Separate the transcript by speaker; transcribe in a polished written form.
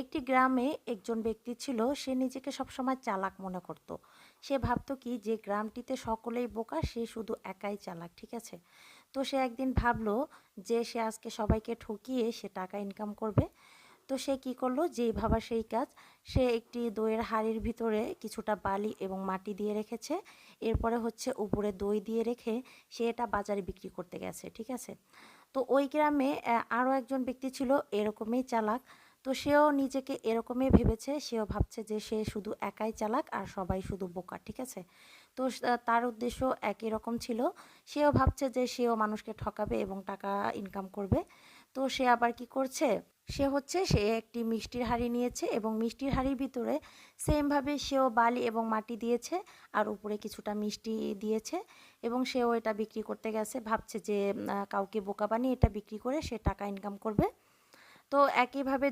Speaker 1: একটি গ্রামে একজন ব্যক্তি ছিল, সে নিজেকে সবসময় চালাক মনে করত। সে ভাবতো কি যে গ্রামটিতে সকলেই বোকা, সে শুধু একাই চালাক, ঠিক আছে? তো সে একদিন ভাবলো যে সে আজকে সবাইকে ঠকিয়ে সে টাকা ইনকাম করবে। তো সে কি করলো, যেই ভাবা সেই কাজ। সে একটি দইয়ের হাঁড়ির ভিতরে কিছুটা বালি এবং মাটি দিয়ে রেখেছে। এরপরে হচ্ছে উপরে দই দিয়ে রেখে সে এটা বাজারে বিক্রি করতে গেছে, ঠিক আছে? তো ওই গ্রামে আরও একজন ব্যক্তি ছিল এরকমই চালাক। তো সেও নিজেকে এরকমই ভেবেছে, সেও ভাবছে যে সে শুধু একাই চালাক আর সবাই শুধু বোকা, ঠিক আছে? তো তার উদ্দেশ্য একই রকম ছিল। সেও ভাবছে যে সেও মানুষকে ঠকাবে এবং টাকা ইনকাম করবে। তো সে আবার কি করছে, সে একটি মিষ্টির হাঁড়ি নিয়েছে এবং মিষ্টির হাঁড়ির ভিতরে সেমভাবে সেও বালি এবং মাটি দিয়েছে আর উপরে কিছুটা মিষ্টি দিয়েছে এবং সেও এটা বিক্রি করতে গেছে, ভাবছে যে কাউকে বোকা বানিয়ে এটা বিক্রি করে সে টাকা ইনকাম করবে। তো একইভাবে